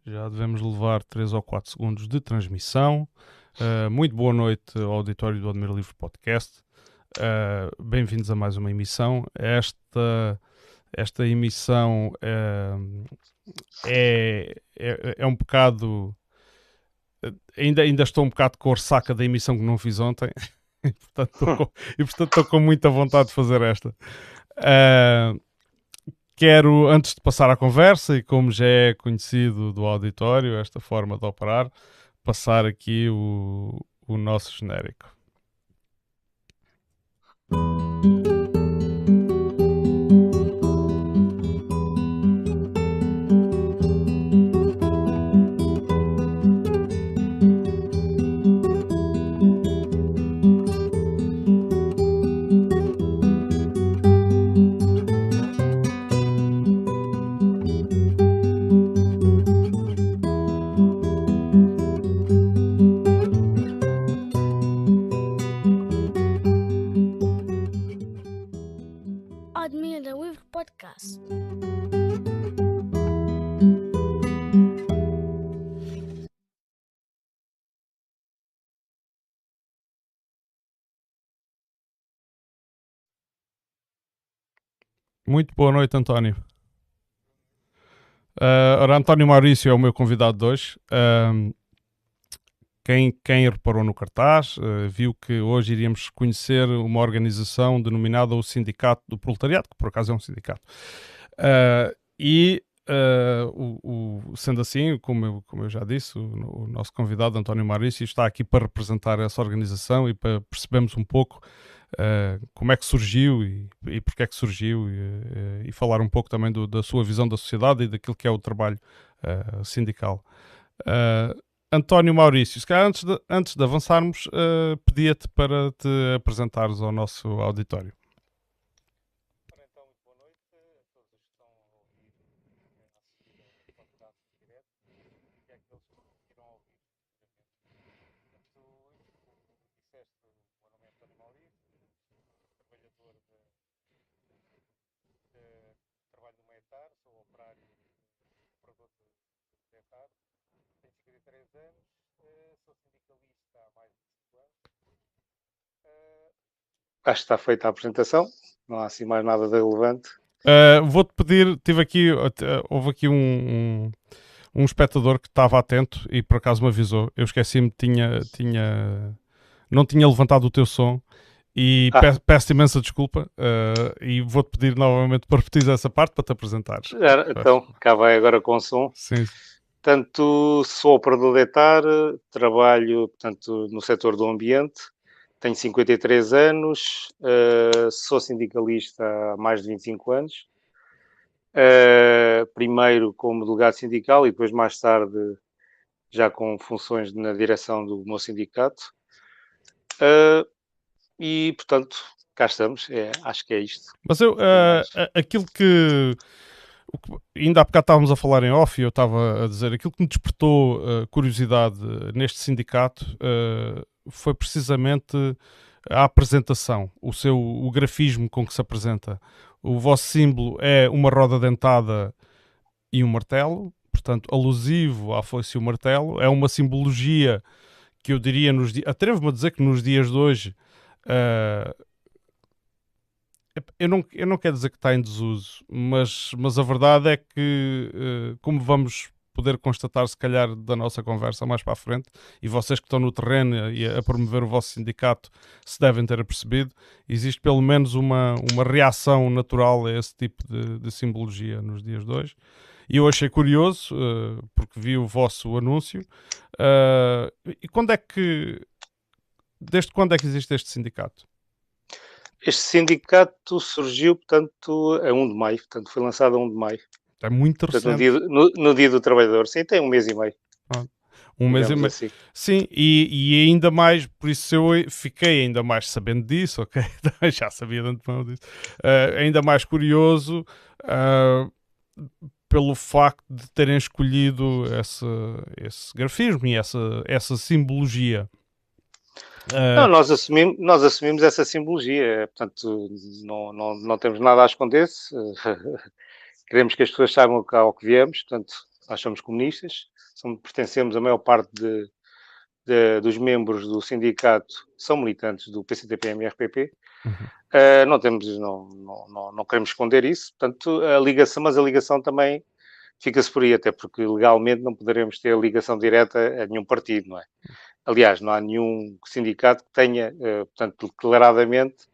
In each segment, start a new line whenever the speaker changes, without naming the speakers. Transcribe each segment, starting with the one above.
Já devemos levar 3 ou 4 segundos de transmissão. Muito boa noite ao auditório do Admira Livre Podcast. Bem-vindos a mais uma emissão. Esta emissão é um bocado... Ainda estou um bocado com a ressaca da emissão que não fiz ontem. Portanto, estou com muita vontade de fazer esta. Quero, antes de passar à conversa, e como já é conhecido do auditório, esta forma de operar, passar aqui o nosso genérico.
Admira Livre Podcast.
Muito boa noite, António. Ora, António Maurício é o meu convidado de hoje. Quem reparou no cartaz viu que hoje iríamos conhecer uma organização denominada o Sindicato do Proletariado, que por acaso é um sindicato. Sendo assim, como eu já disse, o nosso convidado António Maurício está aqui para representar essa organização e para percebermos um pouco como é que surgiu e porque é que surgiu e falar um pouco também da sua visão da sociedade e daquilo que é o trabalho sindical. António Maurício, se calhar antes de avançarmos, pedia-te para te apresentares ao nosso auditório.
Então, muito boa noite a todos os que estão a ouvir a nossa podcast direto e àqueles que irão ouvir futuramente. Portanto, como disseste, o meu nome é António Maurício, sou trabalhador de trabalho no Metar, sou operário operador de Metar, tenho 53 anos, sou sindicalista há mais de 5 anos. Acho que está feita a apresentação, não há assim mais nada de relevante.
Vou-te pedir, houve aqui um espectador que estava atento e por acaso me avisou. Eu esqueci-me, não tinha levantado o teu som e peço imensa desculpa e vou-te pedir novamente para repetir essa parte para te apresentares.
Então, cá vai agora com o som.
Sim.
Portanto, sou operador de ETAR, trabalho portanto, no setor do ambiente, tenho 53 anos, sou sindicalista há mais de 25 anos. Primeiro como delegado sindical e depois mais tarde já com funções na direção do meu sindicato. E, portanto, cá estamos. Acho que é isto.
Mas aquilo que ainda há bocado estávamos a falar em off e eu estava a dizer, aquilo que me despertou curiosidade neste sindicato foi precisamente a apresentação, o grafismo com que se apresenta. O vosso símbolo é uma roda dentada e um martelo, portanto, alusivo à foice e o martelo. É uma simbologia que eu diria atrevo-me a dizer que nos dias de hoje eu não quero dizer que está em desuso, mas a verdade é que, como vamos poder constatar, se calhar, da nossa conversa mais para a frente, e vocês que estão no terreno e a promover o vosso sindicato se devem ter apercebido, existe pelo menos uma reação natural a esse tipo de simbologia nos dias de hoje. E eu achei curioso, porque vi o vosso anúncio. E desde quando é que existe este sindicato?
Este sindicato surgiu, portanto, a 1 de maio. Portanto, foi lançado a 1 de maio.
É muito recente.
Portanto, no dia do trabalhador. Sim, tem 1 mês e meio.
Um mês e meio.
Assim.
Sim, e ainda mais, por isso eu fiquei ainda mais sabendo disso, ok? Já sabia de antemão disso. Ainda mais curioso pelo facto de terem escolhido esse grafismo e essa simbologia.
Não, nós assumimos essa simbologia. Portanto, não temos nada a esconder-se. Queremos que as pessoas saibam ao que viemos. Portanto, nós somos comunistas, pertencemos, a maior parte dos membros do sindicato são militantes do PCTP-MRPP. Não queremos esconder isso, portanto, mas a ligação também fica-se por aí, até porque legalmente não poderemos ter ligação direta a nenhum partido, não é? Aliás, não há nenhum sindicato que tenha, portanto, declaradamente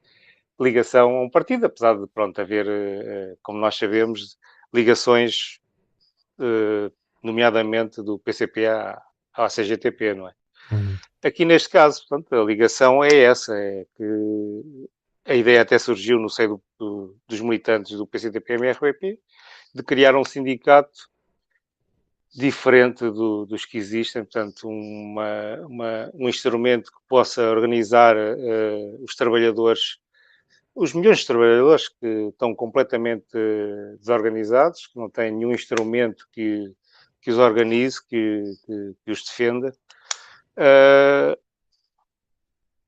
ligação a um partido, apesar de, pronto, haver, como nós sabemos, ligações, nomeadamente do PCP à CGTP, não é? Aqui neste caso, portanto, a ligação é essa, é que a ideia até surgiu no seio dos militantes do PCTP-MRPP de criar um sindicato diferente dos que existem, portanto, um instrumento que possa organizar os trabalhadores, os milhões de trabalhadores que estão completamente desorganizados, que não têm nenhum instrumento que os organize, que os defenda.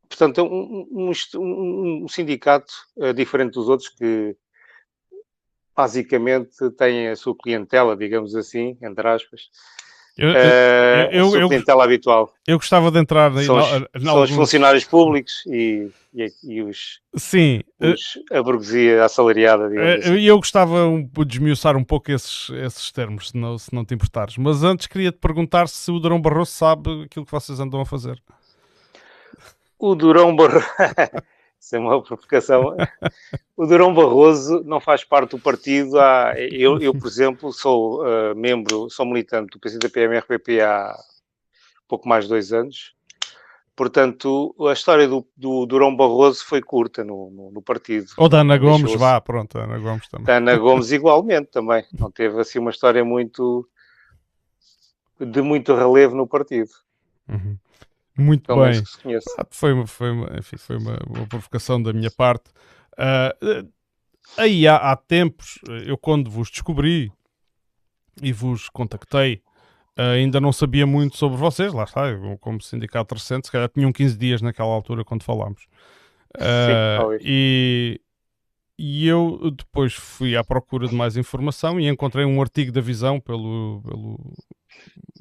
Portanto, um sindicato diferente dos outros que basicamente tem a sua clientela, digamos assim, entre aspas, a sua clientela habitual.
Eu gostava de entrar
são os funcionários públicos e os,
sim,
a burguesia assalariada, digamos assim.
Eu gostava de desmiuçar um pouco esses termos, se não te importares. Mas antes queria te perguntar se o Durão Barroso sabe aquilo que vocês andam a fazer.
O Durão Barroso... Isso é uma provocação. O Durão Barroso não faz parte do partido. Eu por exemplo, sou sou militante do PCTP-MRPP há pouco mais de 2 anos. Portanto, a história do Durão Barroso foi curta no partido.
Ou da Ana Gomes, pronto, a Ana Gomes também.
Da Ana Gomes igualmente também. Não teve assim uma história de muito relevo no partido.
Muito
pelo
bem.
Que se conhece.
Foi uma provocação da minha parte. Aí há tempos, eu quando vos descobri e vos contactei, ainda não sabia muito sobre vocês, lá está, eu, como sindicato recente, se calhar tinham 15 dias naquela altura quando falámos. E eu depois fui à procura de mais informação e encontrei um artigo da Visão pelo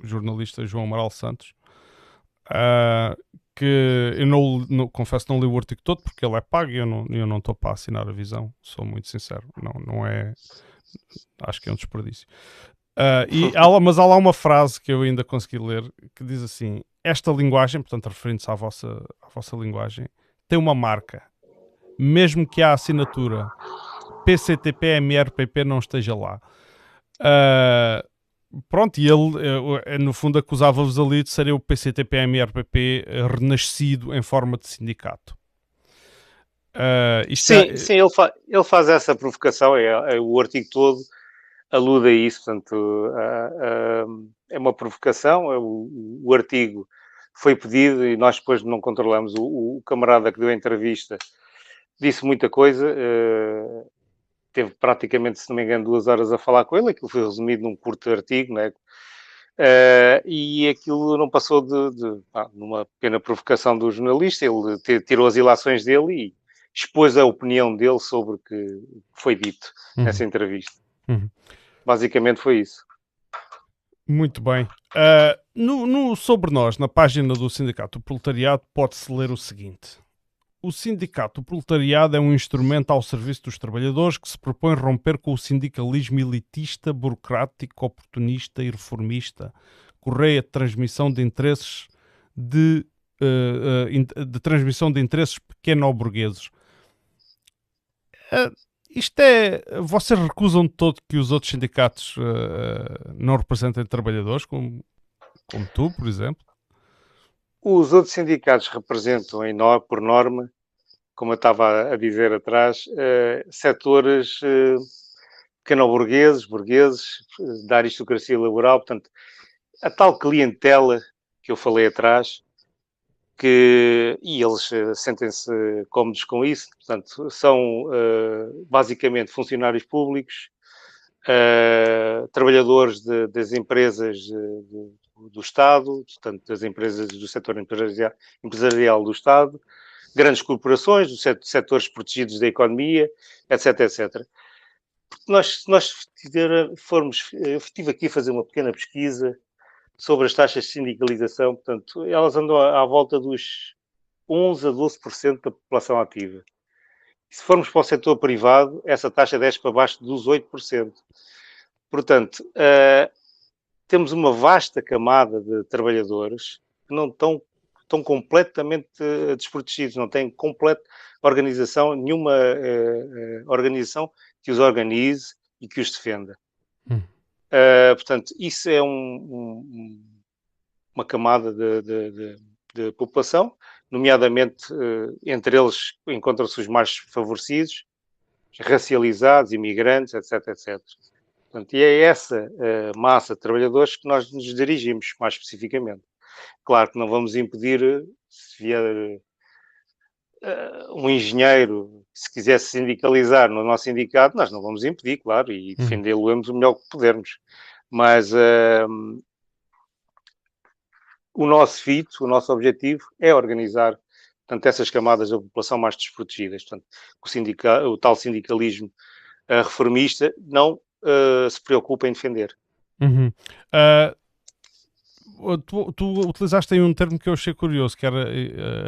jornalista João Amaral Santos, que eu confesso não li o artigo todo porque ele é pago e eu não estou para assinar a Visão, sou muito sincero, não é, acho que é um desperdício. Mas há lá uma frase que eu ainda consegui ler que diz assim: esta linguagem, portanto referindo-se à vossa linguagem, tem uma marca, mesmo que a assinatura PCTP-MRPP não esteja lá. Pronto, e ele no fundo acusava-vos ali de serem o PCTP-MRPP renascido em forma de sindicato.
Sim, ele faz essa provocação, o artigo todo alude a isso, portanto é uma provocação, o artigo foi pedido e nós depois não controlamos. O camarada que deu a entrevista disse muita coisa, teve praticamente, se não me engano, 2 horas a falar com ele, aquilo foi resumido num curto artigo, né? E aquilo não passou de uma pequena provocação do jornalista. Ele tirou as ilações dele e expôs a opinião dele sobre o que foi dito nessa entrevista. Basicamente foi isso.
Muito bem. Sobre nós, na página do Sindicato do Proletariado, pode-se ler o seguinte: o Sindicato do Proletariado é um instrumento ao serviço dos trabalhadores que se propõe romper com o sindicalismo elitista, burocrático, oportunista e reformista, correia de transmissão de interesses de transmissão de interesses pequeno-burgueses. Isto é... Vocês recusam de todo que os outros sindicatos não representem trabalhadores, como tu, por exemplo?
Os outros sindicatos representam, por norma, como eu estava a dizer atrás, setores pequeno-burgueses, da aristocracia laboral, portanto, a tal clientela que eu falei atrás, e eles sentem-se cómodos com isso, portanto, são basicamente funcionários públicos, trabalhadores das empresas do Estado, portanto, das empresas do setor empresarial do Estado, grandes corporações, dos setores protegidos da economia, etc, etc. Se nós formos, eu estive aqui a fazer uma pequena pesquisa sobre as taxas de sindicalização, portanto, elas andam à volta dos 11 a 12% da população ativa. E se formos para o setor privado, essa taxa desce para baixo dos 8%. Portanto, temos uma vasta camada de trabalhadores que não estão completamente desprotegidos, não têm completa organização, nenhuma organização que os organize e que os defenda. Portanto, isso é uma camada de população, nomeadamente entre eles encontram-se os mais favorecidos, racializados, imigrantes, etc, etc. Portanto, e é essa massa de trabalhadores que nós nos dirigimos, mais especificamente. Claro que não vamos impedir, se vier um engenheiro, se quisesse sindicalizar no nosso sindicato, nós não vamos impedir, claro, e defendê-lo-emos o melhor que pudermos. Mas o nosso fito, o nosso objetivo é organizar, portanto, essas camadas da população mais desprotegidas. Portanto, o tal sindicalismo reformista não se preocupa em defender.
Tu utilizaste aí um termo que eu achei curioso, que era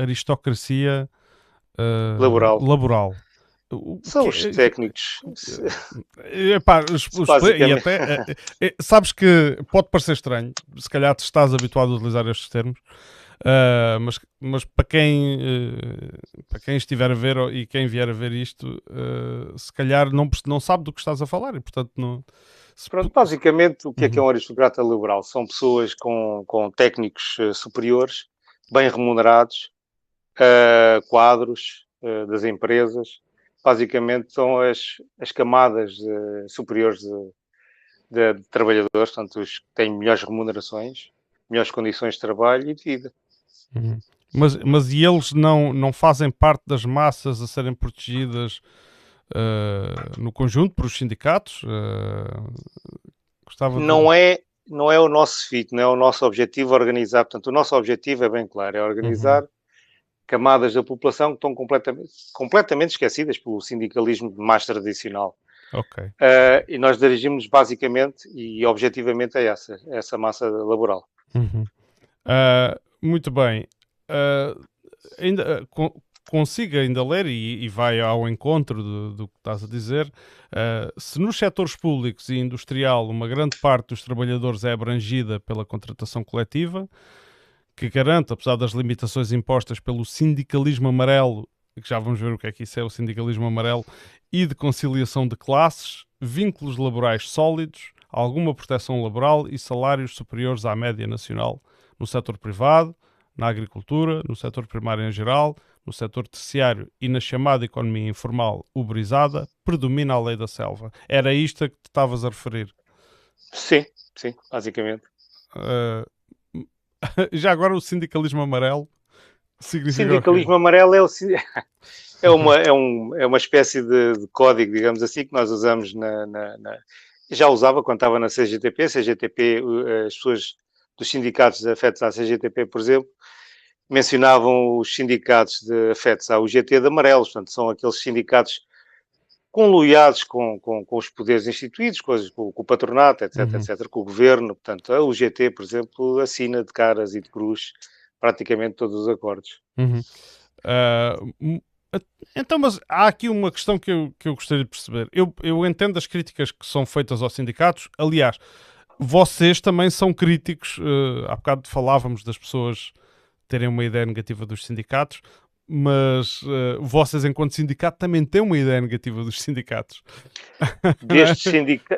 aristocracia laboral.
São os técnicos.
Epá, e até, sabes que pode parecer estranho, se calhar te estás habituado a utilizar estes termos, mas para quem estiver a ver e quem vier a ver isto, se calhar não sabe do que estás a falar e portanto não...
Pronto, basicamente o que é um aristocrata liberal? São pessoas com técnicos superiores, bem remunerados, quadros das empresas. Basicamente são as camadas superiores de trabalhadores, portanto, os que têm melhores remunerações, melhores condições de trabalho e de vida.
Mas e eles não fazem parte das massas a serem protegidas no conjunto por os sindicatos?
Não é o nosso fito, não é o nosso objetivo organizar. Portanto, o nosso objetivo é bem claro, é organizar camadas da população que estão completamente esquecidas pelo sindicalismo mais tradicional.
Ok.
E nós dirigimos basicamente e objetivamente a essa massa laboral.
Muito bem. Consiga ainda ler e vai ao encontro do que estás a dizer. Se nos setores públicos e industrial uma grande parte dos trabalhadores é abrangida pela contratação coletiva, que garante, apesar das limitações impostas pelo sindicalismo amarelo, que já vamos ver o que é que isso é, o sindicalismo amarelo, e de conciliação de classes, vínculos laborais sólidos, alguma proteção laboral e salários superiores à média nacional no setor privado, na agricultura, no setor primário em geral, no setor terciário e na chamada economia informal uberizada, predomina a lei da selva. Era isto a que te estavas a referir?
Sim, basicamente.
Já agora o sindicalismo amarelo significa
sindicalismo amarelo é uma espécie de código, digamos assim, que nós usamos já usava quando estava na CGTP. CGTP, as pessoas dos sindicatos afetos à CGTP, por exemplo, mencionavam os sindicatos afetos à UGT de amarelos. Portanto, são aqueles sindicatos conluiados com os poderes instituídos, com o patronato, etc, etc, com o governo. Portanto, a UGT, por exemplo, assina de caras e de cruz praticamente todos os acordos.
Então, mas há aqui uma questão que eu gostaria de perceber. Eu entendo as críticas que são feitas aos sindicatos. Aliás, vocês também são críticos. Há bocado falávamos das pessoas terem uma ideia negativa dos sindicatos, mas vocês, enquanto sindicato, também têm uma ideia negativa dos sindicatos.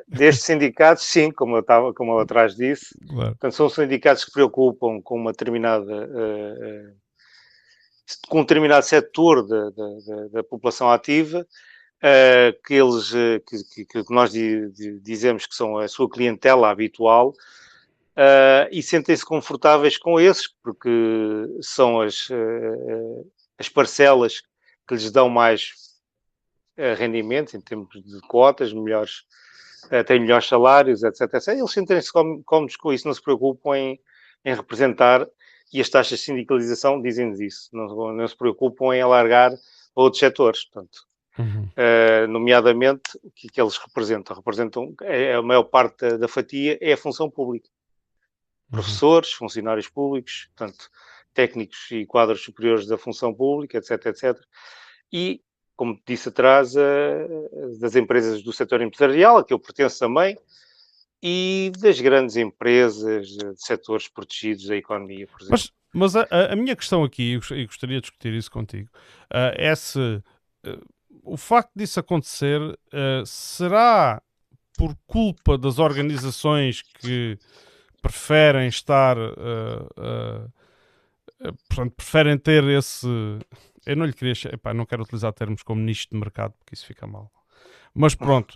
Destes sindicatos, sim, como eu atrás disse.
Claro.
Portanto, são sindicatos que se preocupam com uma com um determinado setor da população ativa, que nós dizemos que são a sua clientela habitual, e sentem-se confortáveis com esses, porque são as parcelas que lhes dão mais rendimentos em termos de cotas, têm melhores salários, etc, etc. Eles sentem-se cómodos com isso, não se preocupam em representar, e as taxas de sindicalização dizem-nos isso, não se preocupam em alargar a outros setores. Portanto,
Uhum.
Nomeadamente, o que eles representam? A maior parte da fatia é a função pública.
Uhum.
Professores, funcionários públicos, portanto, técnicos e quadros superiores da função pública, etc, etc. E, como disse atrás, das empresas do setor empresarial, a que eu pertenço também, e das grandes empresas de setores protegidos da economia, por exemplo.
Mas a minha questão aqui, e gostaria de discutir isso contigo, é se o facto disso acontecer será por culpa das organizações que preferem estar, portanto, preferem ter esse. Eu não lhe queria. Epá, não quero utilizar termos como nicho de mercado, porque isso fica mal. Mas pronto,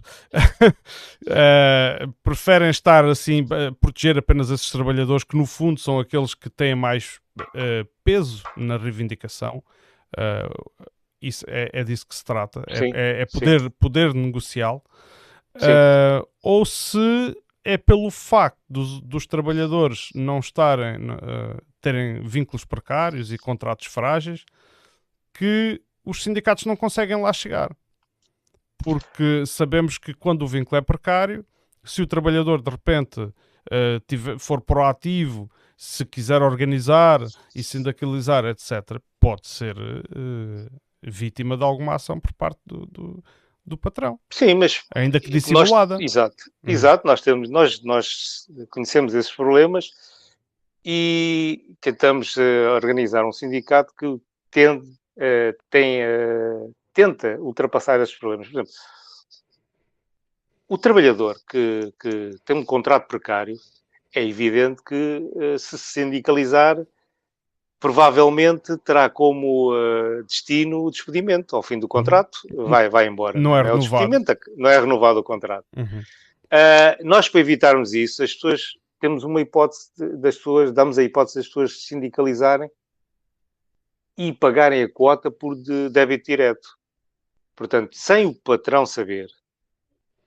preferem estar assim, proteger apenas esses trabalhadores que no fundo são aqueles que têm mais peso na reivindicação. Isso é disso que se trata,
Sim,
é
sim,
poder negocial.
sim.
Ou se é pelo facto dos trabalhadores não estarem, terem vínculos precários e contratos frágeis, que os sindicatos não conseguem lá chegar. Porque sabemos que quando o vínculo é precário, se o trabalhador de repente for proativo, se quiser organizar e sindicalizar, etc., pode ser vítima de alguma ação por parte do patrão,
Sim, mas
ainda que
nós,
dissimulada.
exato,
Uhum.
exato, nós conhecemos esses problemas e tentamos organizar um sindicato que tenta ultrapassar esses problemas. Por exemplo, o trabalhador que tem um contrato precário, é evidente que se sindicalizar, provavelmente terá como destino o despedimento. Ao fim do
Uhum.
contrato, vai embora.
Não
Não
é
é o
renovado.
despedimento, não é renovado o contrato.
Uhum.
Nós, para evitarmos isso, as pessoas temos uma hipótese das pessoas, damos a hipótese das pessoas se sindicalizarem e pagarem a quota por débito direto. Portanto, sem o patrão saber.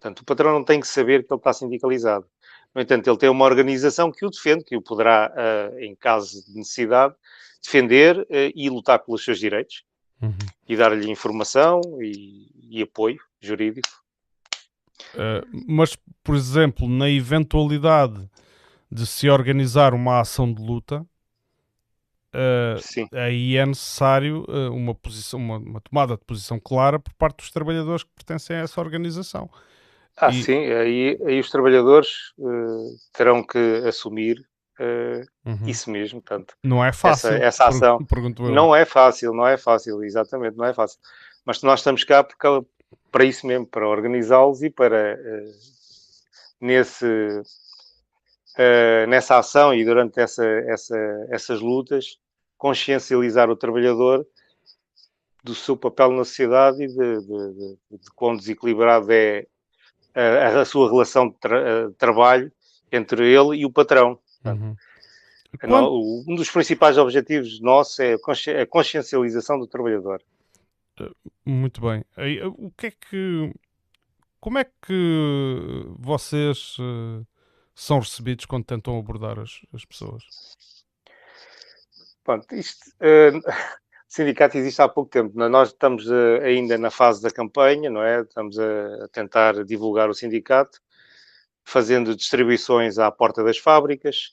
Portanto, o patrão não tem que saber que ele está sindicalizado. No entanto, ele tem uma organização que o defende, que o poderá, em caso de necessidade, defender e lutar pelos seus direitos
Uhum.
e dar-lhe informação e apoio jurídico.
Mas, por exemplo, na eventualidade de se organizar uma ação de luta,
Sim.
aí é necessário uma tomada de posição clara por parte dos trabalhadores que pertencem a essa organização. E,
Sim, aí os trabalhadores terão que assumir
uhum.
isso mesmo. Portanto,
Não é
essa,
fácil,
essa ação
pergunto eu.
não é fácil, exatamente, não é fácil. Mas nós estamos cá para isso mesmo, para organizá-los e para, nesse, nessa ação e durante essas lutas, consciencializar o trabalhador do seu papel na sociedade e de quão desequilibrado é a sua relação de trabalho entre ele e o patrão. Portanto,
Uhum. Quando,
um dos principais objetivos nossos é a consciencialização do trabalhador.
muito bem. Aí, o que é que. Como é que vocês são recebidos quando tentam abordar as pessoas?
Pronto, o sindicato existe há pouco tempo. Nós estamos ainda na fase da campanha, não é? Estamos a tentar divulgar o sindicato, fazendo distribuições à porta das fábricas.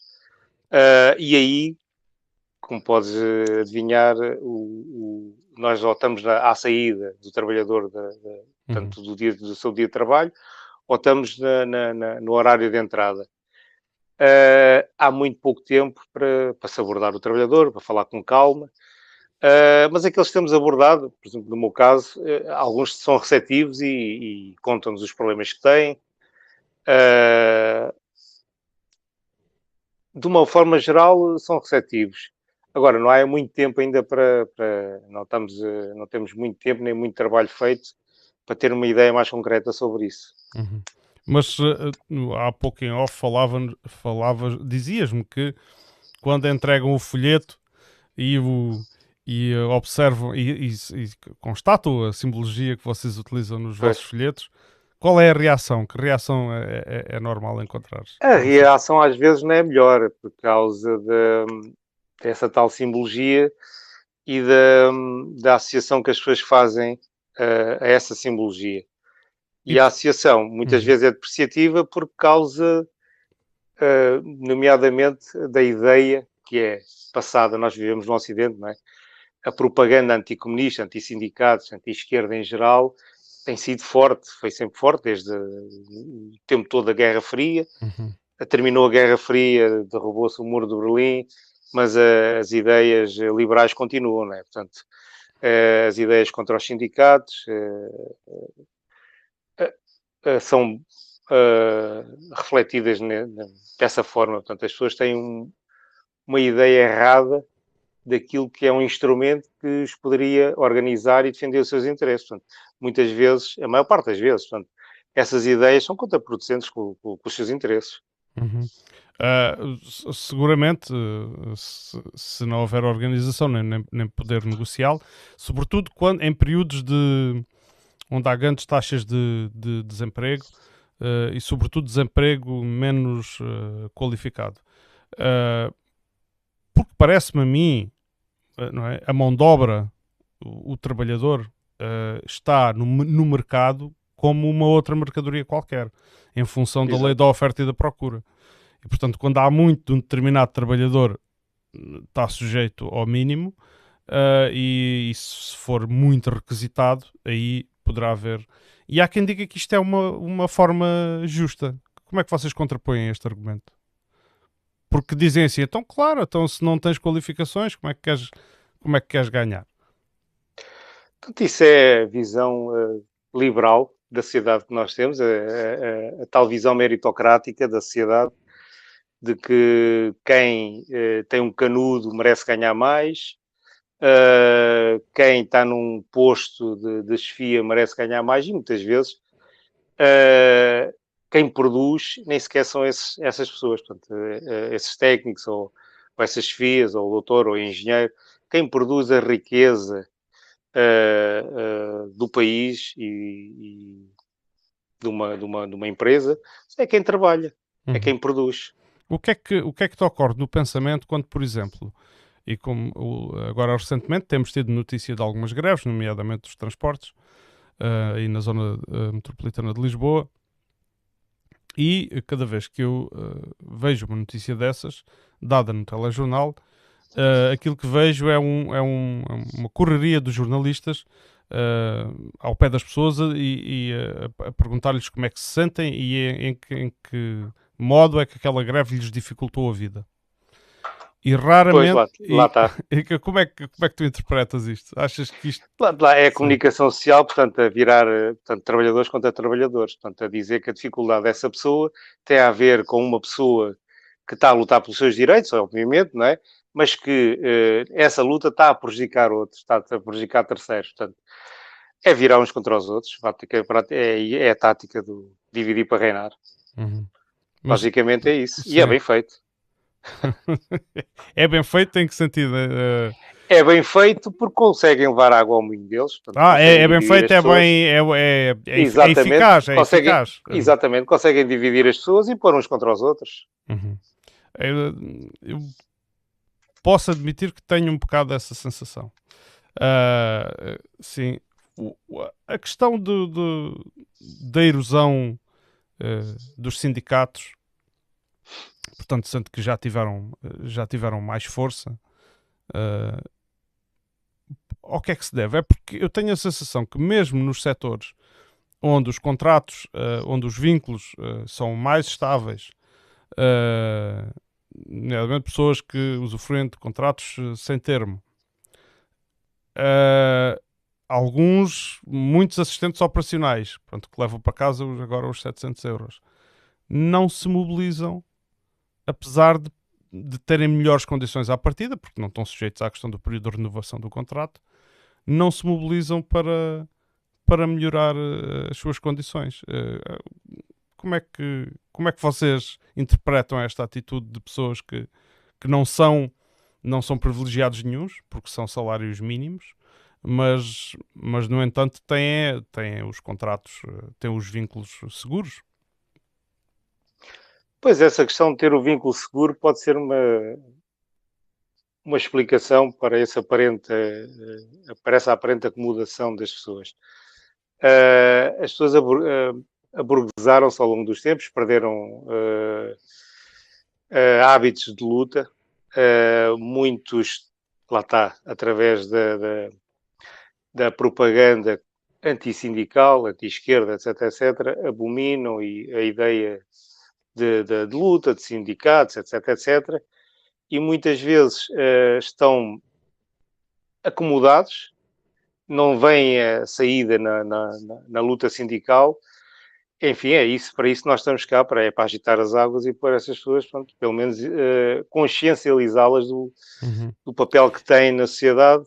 E aí, como podes adivinhar, nós já estamos à saída do trabalhador,
Uhum.
tanto do seu dia de trabalho, ou estamos no horário de entrada. Há muito pouco tempo para se abordar o trabalhador, para falar com calma. Mas aqueles que temos abordado, por exemplo, no meu caso, alguns são receptivos e contam-nos os problemas que têm. Uh, de uma forma geral, são receptivos. Agora, não há muito tempo ainda não temos muito tempo nem muito trabalho feito para ter uma ideia mais concreta sobre isso.
Uhum. Mas há pouco em off dizias-me que quando entregam o folheto e observam e constatam a simbologia que vocês utilizam nos
Pois.
vossos folhetos, qual é a reação? Que reação é normal encontrar?
A reação às vezes não é melhor por causa dessa tal simbologia e da associação que as pessoas fazem a essa simbologia. E a associação muitas vezes é depreciativa porque causa, nomeadamente, da ideia que é passada, nós vivemos no Ocidente, não é? A propaganda anticomunista, antissindicatos, anti-esquerda em geral, tem sido forte, foi sempre forte, desde o tempo todo da Guerra Fria. Terminou a Guerra Fria, derrubou-se o Muro de Berlim, mas as ideias liberais continuam, não é? Portanto, as ideias contra os sindicatos são refletidas dessa forma. Portanto, as pessoas têm uma ideia errada daquilo que é um instrumento que os poderia organizar e defender os seus interesses. Portanto, muitas vezes, a maior parte das vezes, portanto, essas ideias são contraproducentes com os seus interesses.
Seguramente, se não houver organização nem poder negocial, sobretudo quando, em períodos onde há grandes taxas de desemprego e, sobretudo, desemprego menos qualificado. Porque parece-me a mim, não é? A mão de obra, o trabalhador, está no mercado como uma outra mercadoria qualquer, em função da lei da oferta e da procura. E, portanto, quando há muito de um determinado trabalhador, está sujeito ao mínimo, e se for muito requisitado, aí poderá haver. E há quem diga que isto é uma forma justa. Como é que vocês contrapõem este argumento? Porque dizem assim, então claro, então se não tens qualificações, como é que queres ganhar?
Portanto, isso é a visão liberal da sociedade que nós temos, a tal visão meritocrática da sociedade, de que quem tem um canudo merece ganhar mais, quem está num posto de chefia merece ganhar mais, e muitas vezes quem produz nem sequer são essas pessoas, portanto, esses técnicos ou essas chefias, ou o doutor ou o engenheiro, quem produz a riqueza do país e de uma empresa é quem trabalha, é quem produz.
O que é que te ocorre no pensamento quando, por exemplo, e como agora recentemente temos tido notícia de algumas greves, nomeadamente dos transportes, aí na zona metropolitana de Lisboa, e cada vez que eu vejo uma notícia dessas, dada no telejornal, aquilo que vejo é uma correria dos jornalistas ao pé das pessoas e a perguntar-lhes como é que se sentem e em que modo é que aquela greve lhes dificultou a vida. E
Pois,
raramente.
lá está.
Como é que tu interpretas isto? Achas que isto.
Lá é a
Sim.
comunicação social, portanto, a virar portanto, trabalhadores contra trabalhadores. Portanto, a dizer que a dificuldade dessa pessoa tem a ver com uma pessoa que está a lutar pelos seus direitos, obviamente, não é? Mas que essa luta está a prejudicar outros, está a prejudicar terceiros. Portanto, é virar uns contra os outros. É a tática do dividir para reinar.
Mas,
basicamente é isso.
sim.
E é bem feito.
É bem feito? Em que sentido?
É bem feito porque conseguem levar água ao moinho deles. Portanto,
é bem feito,
Exatamente,
eficaz, é eficaz.
Exatamente, conseguem dividir as pessoas e pôr uns contra os outros.
Eu posso admitir que tenho um bocado essa sensação. Sim, a questão da erosão dos sindicatos, portanto, sendo que já tiveram mais força, ao que é que se deve? É porque eu tenho a sensação que mesmo nos setores onde os contratos, onde os vínculos são mais estáveis, nomeadamente pessoas que usufruem de contratos sem termo, muitos assistentes operacionais, pronto, que levam para casa agora os 700 euros, não se mobilizam, apesar de terem melhores condições à partida, porque não estão sujeitos à questão do período de renovação do contrato, não se mobilizam para melhorar as suas condições. Como é que vocês interpretam esta atitude de pessoas que não são privilegiados nenhuns, porque são salários mínimos, mas no entanto têm os contratos, têm os vínculos seguros?
Pois, essa questão de ter o vínculo seguro pode ser uma explicação para essa aparente acomodação das pessoas. as pessoas aburguesaram-se ao longo dos tempos, perderam hábitos de luta, muitos, lá está, através da propaganda antissindical, anti-esquerda, etc., etc., abominam a ideia de luta, de sindicatos, etc., etc., e muitas vezes estão acomodados, não veem a saída na luta sindical. Enfim, é isso, para isso nós estamos cá, para agitar as águas e pôr essas pessoas, pronto, pelo menos consciencializá-las do papel que têm na sociedade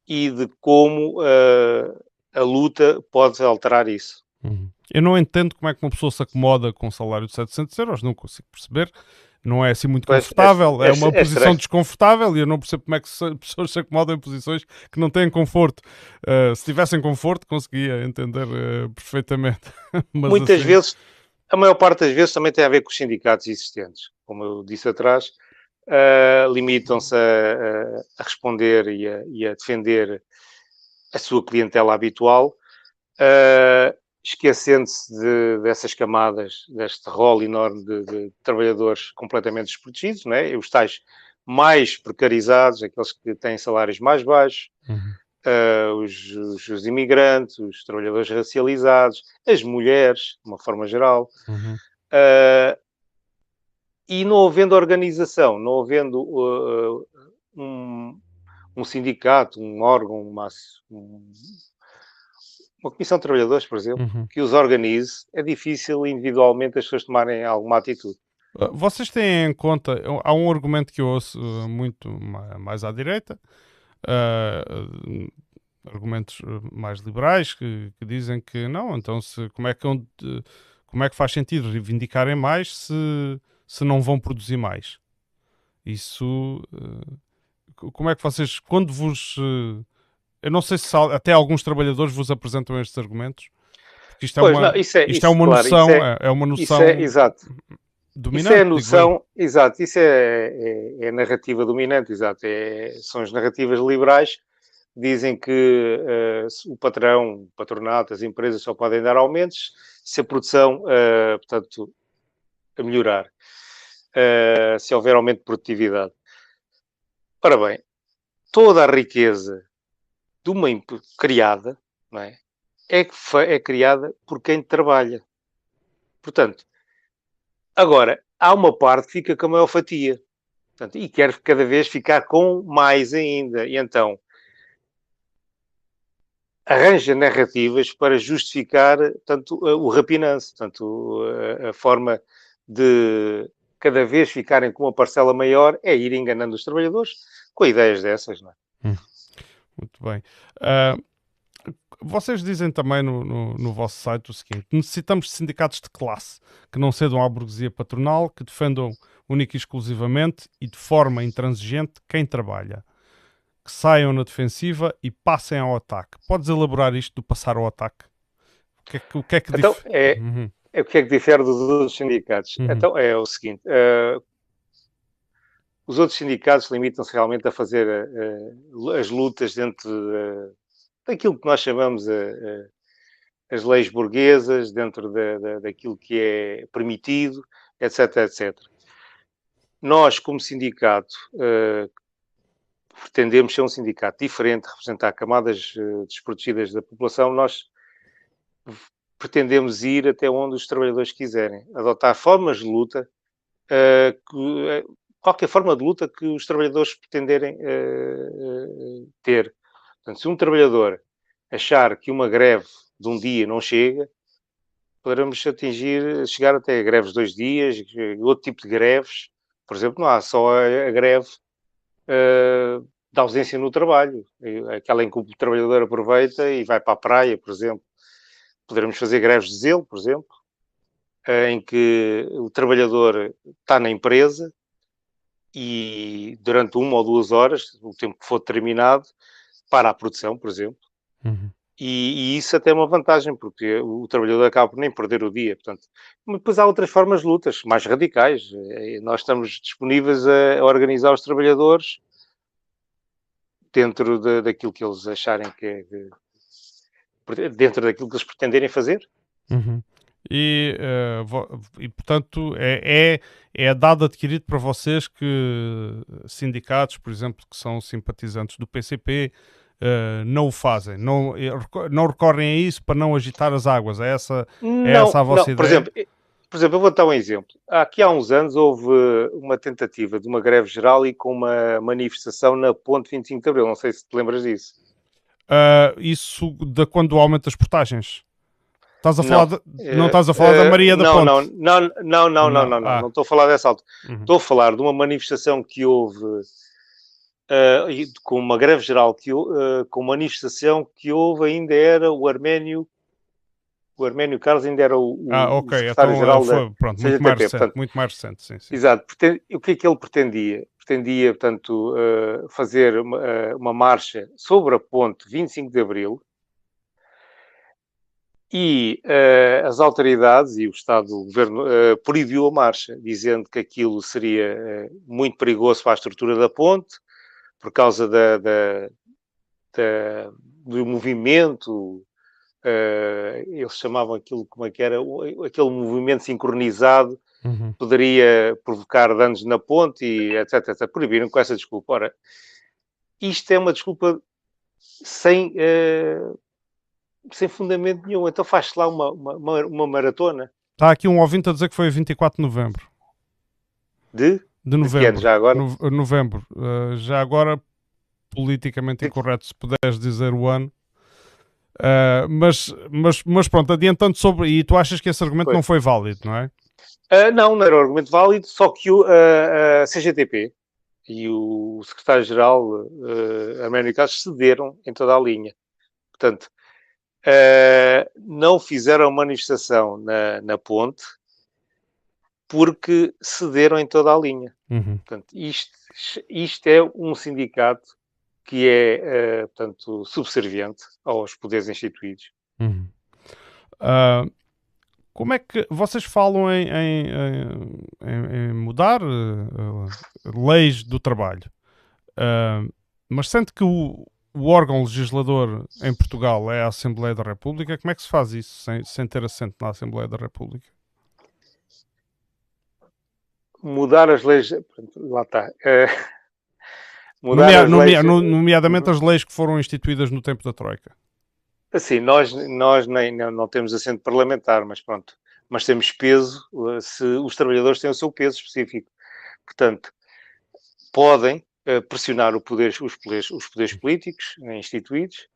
e de como a luta pode alterar isso.
Eu não entendo como é que uma pessoa se acomoda com um salário de 700 euros, não consigo perceber. Não é assim muito confortável, é uma posição desconfortável e eu não percebo como é que pessoas se acomodam em posições que não têm conforto. Se tivessem conforto, conseguia entender perfeitamente. Mas
muitas
assim...
vezes, a maior parte das vezes também tem a ver com os sindicatos existentes. Como eu disse atrás, limitam-se a responder e a defender a sua clientela habitual, esquecendo-se dessas camadas, deste rol enorme de trabalhadores completamente desprotegidos, não é? Os tais mais precarizados, aqueles que têm salários mais baixos, os imigrantes, os trabalhadores racializados, as mulheres, de uma forma geral. E não havendo organização, não havendo um sindicato, um órgão, uma comissão de trabalhadores, por exemplo, que os organize, é difícil individualmente as pessoas tomarem alguma atitude.
Vocês têm em conta, há um argumento que eu ouço muito mais à direita, argumentos mais liberais que dizem que não, então como é que faz sentido reivindicarem mais se não vão produzir mais? Isso, como é que vocês, quando vos... eu não sei se até alguns trabalhadores vos apresentam estes argumentos, porque isto é uma
claro,
noção, é uma noção
exato.
dominante.
Isso é a noção, exato, isso é a narrativa dominante, exato. São as narrativas liberais que dizem que o patrão, o patronato, as empresas só podem dar aumentos se a produção, portanto, a melhorar, se houver aumento de produtividade. Ora bem, toda a riqueza de uma criada, não é? É criada por quem trabalha. Portanto, agora, há uma parte que fica com a maior fatia. Portanto, e quer cada vez ficar com mais ainda. E então, arranja narrativas para justificar tanto o rapinanço, tanto a forma de cada vez ficarem com uma parcela maior é ir enganando os trabalhadores com ideias dessas, não é?
Muito bem. Vocês dizem também no vosso site o seguinte: necessitamos de sindicatos de classe que não cedam à burguesia patronal, que defendam única e exclusivamente e de forma intransigente quem trabalha, que saiam na defensiva e passem ao ataque. Podes elaborar isto do passar ao ataque? O que é que
então, o que é que difere dos outros sindicatos? Então, é o seguinte: os outros sindicatos limitam-se realmente a fazer as lutas dentro daquilo que nós chamamos as leis burguesas, dentro daquilo que é permitido, etc, etc. Nós, como sindicato, pretendemos ser um sindicato diferente, representar camadas desprotegidas da população. Nós pretendemos ir até onde os trabalhadores quiserem, adotar formas de luta, qualquer forma de luta que os trabalhadores pretenderem ter. Portanto, se um trabalhador achar que uma greve de um dia não chega, poderemos chegar até greves de 2 dias, outro tipo de greves. Por exemplo, não há só a greve da ausência no trabalho, aquela em que o trabalhador aproveita e vai para a praia, por exemplo. Poderemos fazer greves de zelo, por exemplo, em que o trabalhador está na empresa e durante 1 ou 2 horas, o tempo que for determinado, para a produção, por exemplo. E isso até é uma vantagem, porque o trabalhador acaba por nem perder o dia. Portanto, depois há outras formas de lutas, mais radicais. Nós estamos disponíveis a organizar os trabalhadores dentro daquilo que eles acharem que dentro daquilo que eles pretenderem fazer.
Uhum. E, portanto, é dado adquirido para vocês que sindicatos, por exemplo, que são simpatizantes do PCP, não o fazem, não recorrem a isso para não agitar as águas. É essa
Não,
a vossa
não.
ideia?
Por exemplo, eu vou dar um exemplo. Aqui há uns anos houve uma tentativa de uma greve geral e com uma manifestação na Ponte 25 de Abril. Não sei se te lembras disso.
Isso de quando aumenta as portagens? Estás a falar
Não.
não estás a falar da Maria da
Não,
Ponte? Não.
não estou a falar dessa altura.
Uhum.
Estou a falar de uma manifestação que houve, com uma greve geral, com uma manifestação que houve, ainda era o Arménio Carlos, ainda era o
Ok,
secretário-geral
então
da
foi, pronto,
CGTP. Portanto,
muito mais recente, sim, sim.
exato. O que é que ele pretendia? Pretendia, portanto, fazer uma marcha sobre a ponte 25 de Abril, e as autoridades e o Estado, o Governo, proibiu a marcha, dizendo que aquilo seria muito perigoso para a estrutura da ponte, por causa do movimento. Eles chamavam aquilo, como é que era, aquele movimento sincronizado,
Uhum.
poderia provocar danos na ponte e etc, etc. Proibiram com essa desculpa. Ora, isto é uma desculpa sem fundamento nenhum. Então faz-se lá uma maratona
Está aqui um ouvinte a dizer que foi a 24 de novembro.
de que ano
Novembro.
já agora?
Novembro. Já agora, politicamente incorreto, se puderes dizer o ano. Mas pronto, adiantando sobre. E tu achas que esse argumento não foi válido, não é?
Não era um argumento válido, só que a CGTP e o secretário-geral Arménio Carlos cederam em toda a linha. Portanto, não fizeram manifestação na ponte porque cederam em toda a linha.
Uhum.
Portanto, isto é um sindicato que é, portanto, subserviente aos poderes instituídos.
Uhum. Como é que vocês falam em mudar leis do trabalho? Mas sente que o órgão legislador em Portugal é a Assembleia da República? Como é que se faz isso sem ter assento na Assembleia da República?
Mudar as leis. Lá está. Mudar as leis.
Nomeadamente as leis que foram instituídas no tempo da Troika.
Assim, nós não temos assento parlamentar, mas pronto. Mas temos peso, se os trabalhadores têm o seu peso específico. Portanto, podem pressionar os poderes políticos instituídos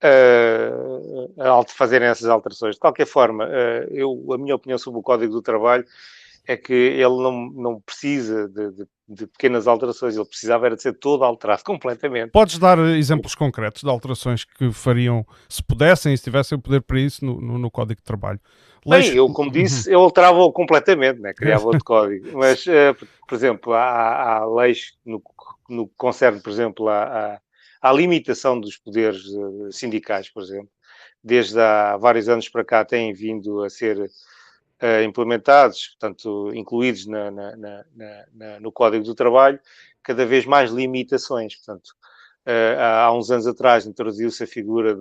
a fazerem essas alterações. De qualquer forma, a minha opinião sobre o Código do Trabalho é que ele não precisa de pequenas alterações, ele precisava era de ser todo alterado completamente.
Podes dar exemplos concretos de alterações que fariam, se pudessem e se tivessem o poder para isso no Código de Trabalho?
Bem, eu, como disse, eu alterava-o completamente, né? Criava outro código. Mas, por exemplo, há leis no que concerne, por exemplo, à limitação dos poderes sindicais, por exemplo. Desde há vários anos para cá têm vindo a ser implementados, portanto, incluídos no Código do Trabalho, cada vez mais limitações. Portanto, há uns anos atrás introduziu-se a figura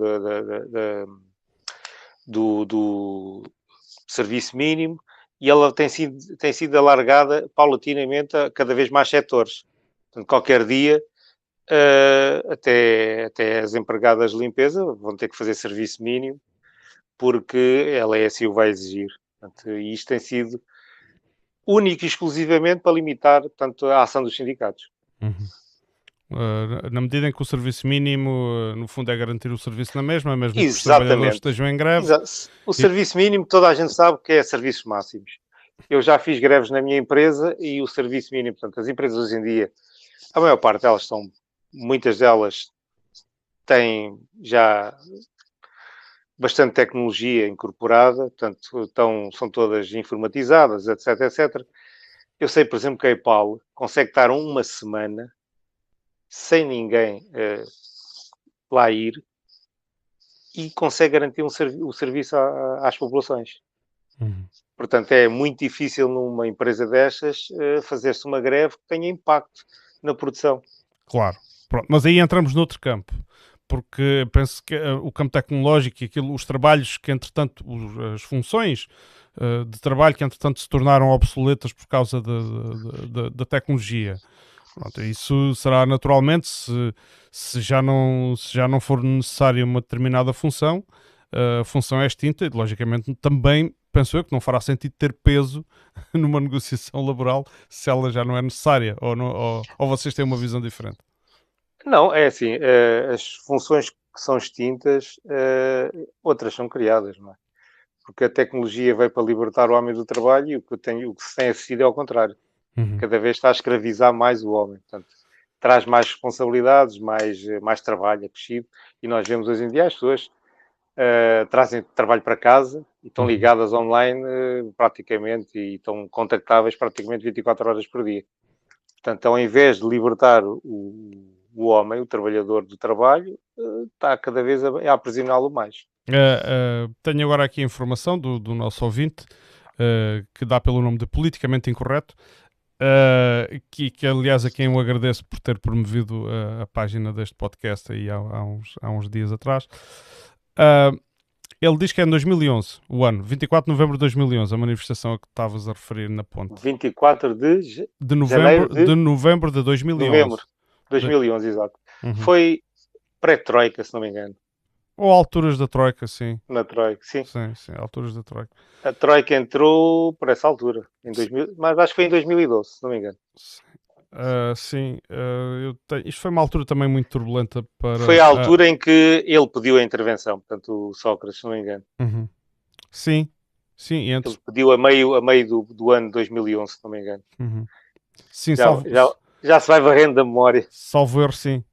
do serviço mínimo e ela tem sido alargada paulatinamente a cada vez mais setores. Portanto, qualquer dia, até as empregadas de limpeza vão ter que fazer serviço mínimo porque ela assim o vai exigir. Portanto, e isto tem sido único e exclusivamente para limitar, portanto, a ação dos sindicatos.
Uhum. Na medida em que o serviço mínimo, no fundo, é garantir o serviço na mesma, mesmo que os trabalhadores estejam em greve.
O serviço mínimo, toda a gente sabe que é serviços máximos. Eu já fiz greves na minha empresa e o serviço mínimo, portanto, as empresas hoje em dia, a maior parte delas muitas delas têm já bastante tecnologia incorporada, portanto, são todas informatizadas, etc, etc. Eu sei, por exemplo, que a EPAL consegue estar uma semana sem ninguém lá ir e consegue garantir o serviço às populações.
Uhum.
Portanto, é muito difícil numa empresa destas fazer-se uma greve que tenha impacto na produção.
Claro. Pronto. Mas aí entramos noutro campo. porque penso que o campo tecnológico e os trabalhos que, entretanto, as funções de trabalho que, entretanto, se tornaram obsoletas por causa da tecnologia. Pronto, isso será naturalmente, se já não for necessária uma determinada função, a função é extinta e, logicamente, também penso eu que não fará sentido ter peso numa negociação laboral se ela já não é necessária, ou vocês têm uma visão diferente.
Não, é assim, as funções que são extintas, outras são criadas, não é? Porque a tecnologia veio para libertar o homem do trabalho e o que se tem assistido é ao contrário.
Uhum.
Cada vez está a escravizar mais o homem. Portanto, traz mais responsabilidades, mais trabalho acrescido. E nós vemos hoje em dia as pessoas trazem trabalho para casa e estão ligadas online praticamente e estão contactáveis praticamente 24 horas por dia. Portanto, ao invés de libertar o homem, o trabalhador do trabalho, está cada vez a aprisioná-lo mais.
Tenho agora aqui a informação do nosso ouvinte, que dá pelo nome de Politicamente Incorreto, que aliás a quem eu agradeço por ter promovido a página deste podcast aí há uns dias atrás. Ele diz que é em 2011, o ano, 24 de novembro de 2011, a manifestação a que estavas a referir na ponte.
24 de
novembro
janeiro
de novembro de 2011.
novembro de 2011, exato.
Uhum.
Foi pré-Troika, se não me engano.
Ou alturas da Troika, sim.
Na Troika, sim.
Sim, alturas da Troika.
A Troika entrou por essa altura, mas acho que foi em 2012, se não me engano.
Sim, isto foi uma altura também muito turbulenta para...
Foi a altura em que ele pediu a intervenção, portanto, o Sócrates, se não me engano.
Uhum. Sim,
Ele pediu a meio do ano 2011, se não me engano.
Uhum. Sim,
já se vai varrendo da memória.
Salvo erro, sim.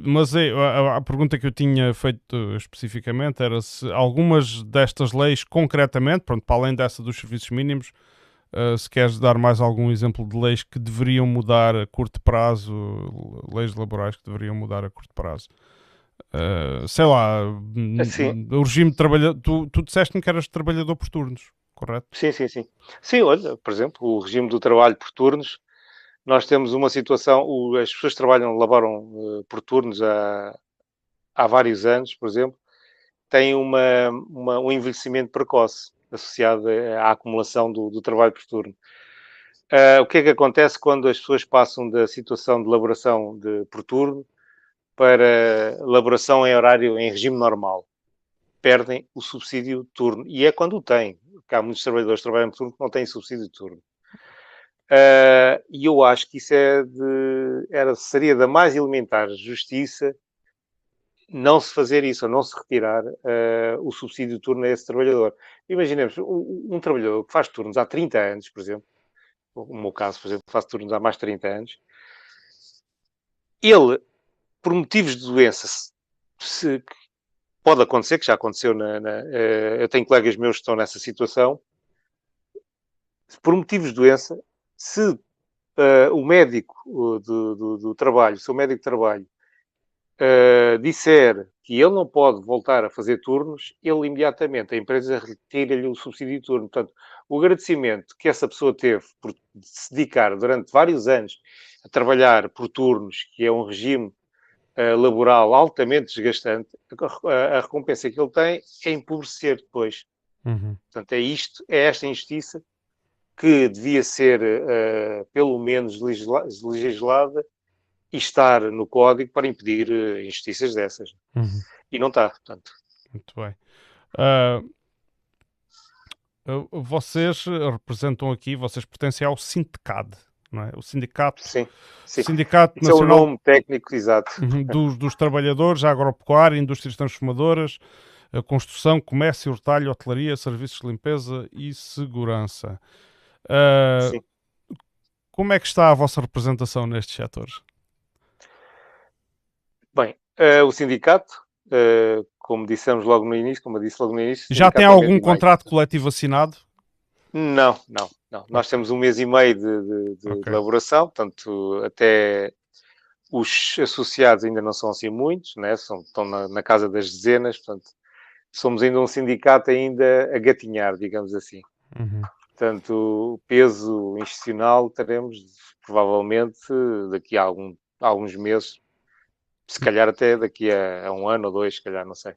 Mas a pergunta que eu tinha feito especificamente era se algumas destas leis, concretamente, pronto, para além dessa dos serviços mínimos, se queres dar mais algum exemplo de leis que deveriam mudar a curto prazo, leis laborais que deveriam mudar a curto prazo. Sei lá,
Assim,
o regime de trabalhador. Tu disseste-me que eras trabalhador por turnos, correto?
sim. Sim, olha, por exemplo, o regime do trabalho por turnos, nós temos uma situação, as pessoas que laboram por turnos há vários anos, por exemplo, têm um envelhecimento precoce associado à acumulação do trabalho por turno. O que é que acontece quando as pessoas passam da situação de laboração por turno para laboração em regime normal? Perdem o subsídio de turno. E é quando o têm. Porque há muitos trabalhadores que trabalham por turno que não têm subsídio de turno. E eu acho que isso seria da mais elementar justiça não se fazer isso, ou não se retirar o subsídio de turno a esse trabalhador. Imaginemos, um trabalhador que faz turnos há 30 anos, por exemplo, no meu caso, por exemplo, faço turnos há mais de 30 anos, ele, por motivos de doença, pode acontecer, que já aconteceu, eu tenho colegas meus que estão nessa situação, por motivos de doença, se o médico do trabalho, se o médico de trabalho disser que ele não pode voltar a fazer turnos, ele imediatamente, a empresa retira-lhe o subsídio de turno. Portanto, o agradecimento que essa pessoa teve por se dedicar durante vários anos a trabalhar por turnos, que é um regime laboral altamente desgastante, a recompensa que ele tem é empobrecer depois.
Uhum.
Portanto, é esta injustiça que devia ser, pelo menos, legislada e estar no código para impedir injustiças dessas.
Uhum.
E não está, portanto.
Muito bem. Vocês representam aqui, vocês pertencem ao Sindicad, não é? O Sindicato,
Sim.
Sindicato
Esse
Nacional
é o nome técnico, exato.
dos Trabalhadores, Agropecuária, Indústrias Transformadoras, a Construção, Comércio, Retalho, Hotelaria, Serviços de Limpeza e Segurança.
Sim.
Como é que está a vossa representação nestes setores?
Bem, o sindicato, como dissemos logo no início, como eu disse logo no início...
Já tem algum contrato coletivo assinado?
Não. Nós temos um mês e meio de elaboração, portanto, até os associados ainda não são assim muitos, né? Estão na casa das dezenas, portanto, somos ainda um sindicato ainda a gatinhar, digamos assim.
Uhum.
Portanto, o peso institucional teremos, provavelmente, daqui a alguns meses, Se calhar até daqui a um ano ou dois, se calhar, não sei.